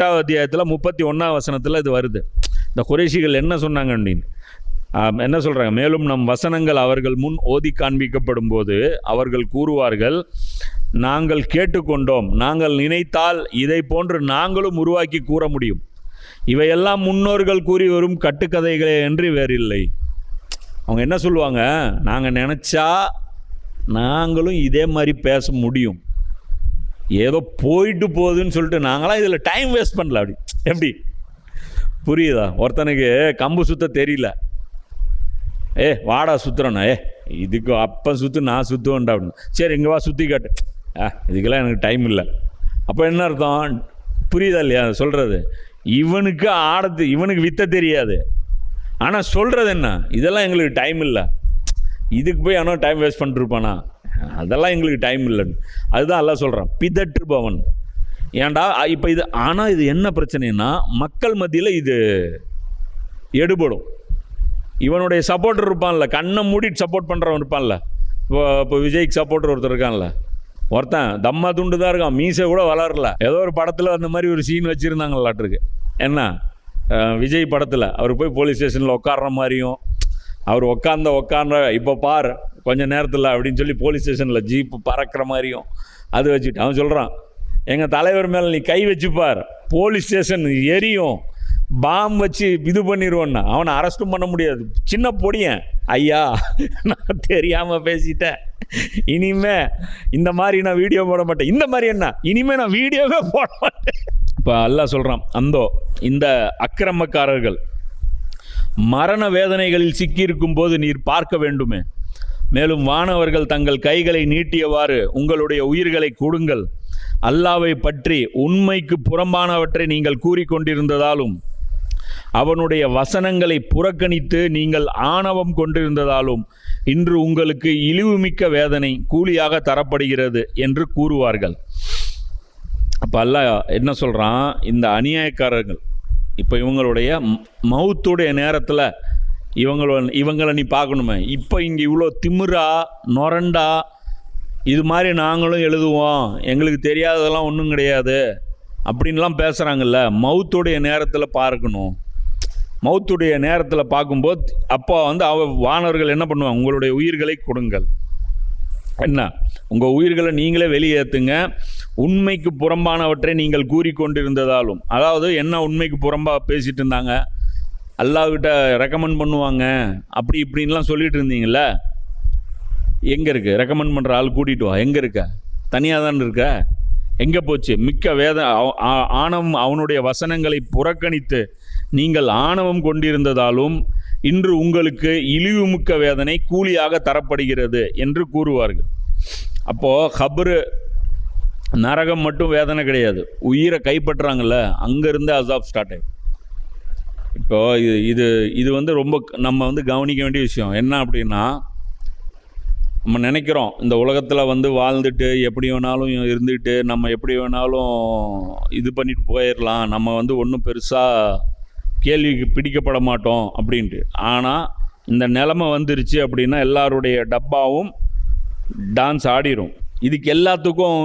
8வது அத்தியாயத்தில் 31ஆம் வசனத்தில் இது வருது. இந்த குறைஷிகள் என்ன சொன்னாங்க அப்படின்னு என்ன சொல்கிறாங்க, மேலும் நம் வசனங்கள் அவர்கள் முன் ஓதி காண்பிக்கப்படும் போது அவர்கள் கூறுவார்கள், நாங்கள் கேட்டுக்கொண்டோம், நாங்கள் நினைத்தால் இதை போன்று நாங்களும் உருவாக்கி கூற முடியும், இவையெல்லாம் முன்னோர்கள் கூறி வரும் கட்டுக்கதைகளே என்று வேறில்லை. அவங்க என்ன சொல்லுவாங்க, நாங்கள் நினச்சா நாங்களும் இதே மாதிரி பேச முடியும், ஏதோ போயிட்டு போகுதுன்னு சொல்லிட்டு நாங்களாம் இதில் டைம் வேஸ்ட் பண்ணல. அப்படி எப்படி புரியுதா? ஒருத்தனுக்கு கம்பு சுத்த தெரியல, வாடா சுற்றுறேண்ணா, இதுக்கு அப்போ சுற்று நான் சுற்றுவேன்டா அப்படின்னு. சரி இங்கே வா சுற்றி காட்டு, இதுக்கெல்லாம் எனக்கு டைம் இல்லை. அப்போ என்ன அர்த்தம் புரியுதா இல்லையா சொல்கிறது? இவனுக்கு வித்த தெரியாது, ஆனால் சொல்கிறது என்ன, இதெல்லாம் எங்களுக்கு டைம் இல்லை, இதுக்கு போய் ஆனால் டைம் வேஸ்ட் பண்ணிருப்பானா, அதெல்லாம் எங்களுக்கு டைம் இல்லைன்னு. அதுதான் எல்லாம் சொல்கிறான், பிதற்று பவன். ஏன்டா இப்போ இது, ஆனால் இது என்ன பிரச்சனைன்னா மக்கள் மத்தியில் இது எடுபடும். இவனுடைய சப்போர்ட்டர் இருப்பான்ல, கண்ணை மூடிட்டு சப்போர்ட் பண்ணுறவன் இருப்பான்ல, இப்போ விஜய்க்கு சப்போர்ட்டர் ஒருத்தர் இருக்கான்ல, ஒருத்தன் தம்மா துண்டு தான் இருக்கான், மீசை கூட வளரல. ஏதோ ஒரு படத்தில் அந்த மாதிரி ஒரு சீன் வச்சுருந்தாங்களாட்டிருக்கு. என்ன விஜய் படத்தில் அவர் போய் போலீஸ் ஸ்டேஷனில் உட்கார்ற மாதிரியும், அவர் உட்கார்ந்த இப்போ பார் கொஞ்சம் நேரத்தில் அப்படின்னு சொல்லி போலீஸ் ஸ்டேஷனில் ஜீப்பு பறக்கிற மாதிரியும் அது வச்சுட்டு அவன் சொல்கிறான், எங்கள் தலைவர் மேலே நீ கை வச்சுப்பார், போலீஸ் ஸ்டேஷன் எரியும், பாம் வச்சு இது பண்ணிடுவோன்னா அவனை அரெஸ்ட்டும் பண்ண முடியாது. சின்ன பொடியன், ஐயா நான் தெரியாமல் பேசிட்டேன், இனிமே இந்த மாதிரி நான் வீடியோ போட மாட்டேன், இந்த மாதிரி என்ன இனிமேல் நான் வீடியோவே போட மாட்டேன். இப்போ அல்லாஹ் சொல்கிறான், இந்த அக்கிரமக்காரர்கள் மரண வேதனைகளில் சிக்கியிருக்கும் போது நீர் பார்க்க வேண்டுமே, மேலும் வானவர்கள் தங்கள் கைகளை நீட்டியவாறு உங்களுடைய உயிர்களை கொடுங்கள், அல்லாவை பற்றி உண்மைக்கு புறம்பானவற்றை நீங்கள் கூறிக்கொண்டிருந்ததாலும் அவனுடைய வசனங்களை புறக்கணித்து நீங்கள் ஆணவம் கொண்டிருந்ததாலும் இன்று உங்களுக்கு இழிவுமிக்க வேதனை கூலியாக தரப்படுகிறது என்று கூறுவார்கள். அப்போ அல்லாஹ் என்ன சொல்கிறான், இந்த அநியாயக்காரர்கள் இப்போ இவங்களுடைய மவுத்துடைய நேரத்தில் இவங்களை நீ பார்க்கணுமே, இப்போ இங்கே இவ்வளோ திமிரா நொரண்டா இது மாதிரி நாங்களும் எழுதுவோம், எங்களுக்கு தெரியாததெல்லாம் ஒன்றும் கிடையாது அப்படின்லாம் பேசுகிறாங்கல்ல, மவுத்துடைய நேரத்தில் பார்க்கணும். மவுத்துடைய நேரத்தில் பார்க்கும்போது அப்போ வானவர்கள் என்ன பண்ணுவாங்க, உங்களுடைய உயிர்களை கொடுங்கள், என்ன உங்கள் உயிர்களை நீங்களே வெளியேற்றுங்க, உண்மைக்கு புறம்பானவற்றை நீங்கள் கூறிக்கொண்டிருந்ததாலும். அதாவது என்ன உண்மைக்கு புறம்பாக பேசிகிட்டு இருந்தாங்க, அல்லாஹ்கிட்ட ரெக்கமெண்ட் பண்ணுவாங்க அப்படி இப்படின்லாம் சொல்லிட்டு இருந்தீங்கள, எங்கே இருக்குது ரெக்கமெண்ட் பண்ணுற ஆள் கூட்டிகிட்டு வா, எங்கே இருக்க, தனியாக தான் இருக்க, எங்கே போச்சு மிக்க ஆணவம், அவனுடைய வசனங்களை புறக்கணித்து நீங்கள் ஆணவம் கொண்டிருந்ததாலும் இன்று உங்களுக்கு இழிவுமிக்க வேதனை கூலியாக தரப்படுகிறது என்று கூறுவார்கள். அப்போது கபரு நரகம் மட்டும் வேதனை கிடையாது, உயிரை கைப்பற்றுறாங்கல்ல, அங்கேருந்து அசாப் ஸ்டார்ட் ஆகிடும். இப்போது இது ரொம்ப நம்ம கவனிக்க வேண்டிய விஷயம் என்ன அப்படின்னா, நம்ம நினைக்கிறோம் இந்த உலகத்தில் வாழ்ந்துட்டு எப்படி வேணாலும் இருந்துட்டு நம்ம எப்படி வேணாலும் இது பண்ணிட்டு போயிடலாம், நம்ம ஒன்றும் பெருசாக கேள்விக்கு பிடிக்கப்பட மாட்டோம் அப்படின்ட்டு. ஆனால் இந்த நிலைமை வந்துருச்சு அப்படின்னா எல்லாருடைய டப்பாவும் டான்ஸ் ஆடிடும். இதுக்கு எல்லாத்துக்கும்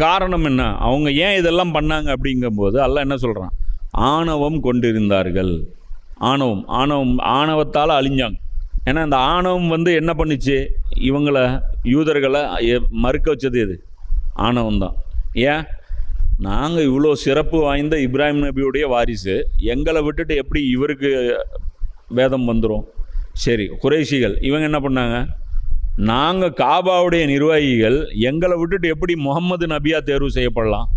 காரணம் என்ன, அவங்க ஏன் இதெல்லாம் பண்ணாங்க அப்படிங்கும்போது அல்லாஹ் என்ன சொல்கிறான், ஆணவம் கொண்டிருந்தார்கள். ஆணவத்தால் அழிஞ்சாங்க. ஏன்னா இந்த ஆணவம் என்ன பண்ணிச்சு, யூதர்களை மறுக்க வச்சது எது, ஆணவம் தான். ஏன், நாங்கள் இவ்வளோ சிறப்பு வாய்ந்த இப்ராஹிம் நபியுடைய வாரிசு, எங்களை விட்டுட்டு எப்படி இவருக்கு வேதம் வந்துடும். சரி, குறைஷிகள் இவங்க என்ன பண்ணாங்க, நாங்கள் காபாவுடைய நிர்வாகிகள், எங்களை விட்டுட்டு எப்படி முகமது நபியா தேர்வு செய்யப்படலாம்.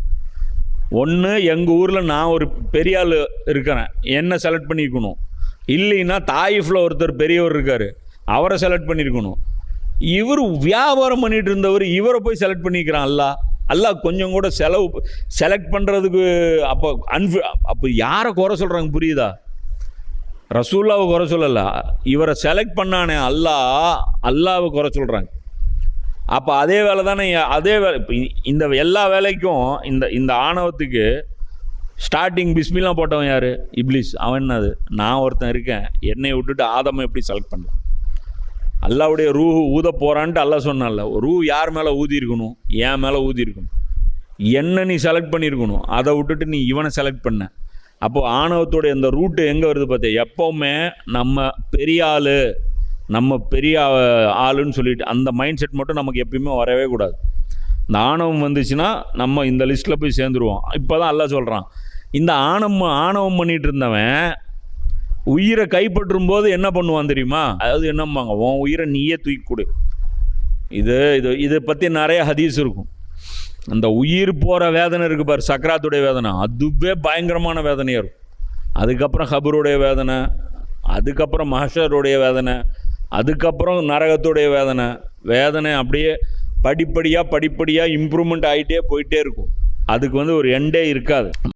ஒன்று எங்கள் ஊரில் நான் ஒரு பெரிய ஆள் இருக்கிறேன், என்னை செலக்ட் பண்ணியிருக்கணும், இல்லைன்னா தாயிஃபில் ஒருத்தர் பெரியவர் இருக்கார், அவரை செலக்ட் பண்ணியிருக்கணும். இவர் வியாபாரம் பண்ணிகிட்டு இருந்தவர், இவரை போய் செலக்ட் பண்ணிக்கிறான் அல்லாஹ் கொஞ்சம் கூட செலக்ட் பண்ணுறதுக்கு அப்போ யாரை குறை சொல்கிறாங்க புரியுதா? ரசூல்லாவை குறை சொல்லலை, இவரை செலக்ட் பண்ணானே அல்லாவை குறை சொல்கிறாங்க. அப்போ அதே வேலை தானே, அதே வேலை. இப்போ இந்த எல்லா வேலைக்கும் இந்த ஆணவத்துக்கு ஸ்டார்டிங் பிஸ்மில்லாம் போட்டவன் யார்? இப்லீஸ். அவன் என்னது, நான் ஒருத்தன் இருக்கேன், என்னை விட்டுட்டு ஆதமை எப்படி செலக்ட் பண்ணலாம்? அல்லாவுடைய ரூ ஊத போகிறான்ட்டு அல்லாஹ் சொன்னான்ல, ரூ யார் மேலே ஊதி இருக்கணும், என் மேலே ஊதி இருக்கணும். என்ன நீ செலக்ட் பண்ணியிருக்கணும், அதை விட்டுட்டு நீ இவனை செலக்ட் பண்ண. அப்போது ஆணவத்தோடைய அந்த ரூட்டு எங்கே வருது பார்த்தியா? எப்போவுமே நம்ம பெரிய ஆள், நம்ம பெரிய ஆளுன்னு சொல்லிட்டு அந்த மைண்ட் செட் மட்டும் நமக்கு எப்பயுமே வரவே கூடாது. இந்த ஆணவம் வந்துச்சுன்னா நம்ம இந்த லிஸ்ட்டில் போய் சேர்ந்துருவோம். இப்போ தான் எல்லாம் சொல்கிறான், இந்த ஆணவம் பண்ணிகிட்டு இருந்தவன் உயிரை கைப்பற்றும் போது என்ன பண்ணுவான் தெரியுமா? அதாவது என்னம்பாங்க, உன் உயிரை நீயே தூக்கி கொடு. இதை பற்றி நிறைய ஹதீஸ் இருக்கும். அந்த உயிர் போகிற வேதனை இருக்குது பாரு, சக்கராத்துடைய வேதனை, அதுவே பயங்கரமான வேதனையாக இருக்கும். அதுக்கப்புறம் ஹபருடைய வேதனை, அதுக்கப்புறம் மஹ்ஷருடைய வேதனை, அதுக்கப்புறம் நரகத்துடைய வேதனை அப்படியே படிப்படியாக இம்ப்ரூவ்மெண்ட் ஆகிட்டே போயிட்டே இருக்கும். அதுக்கு ஒரு எண்டே இருக்காது.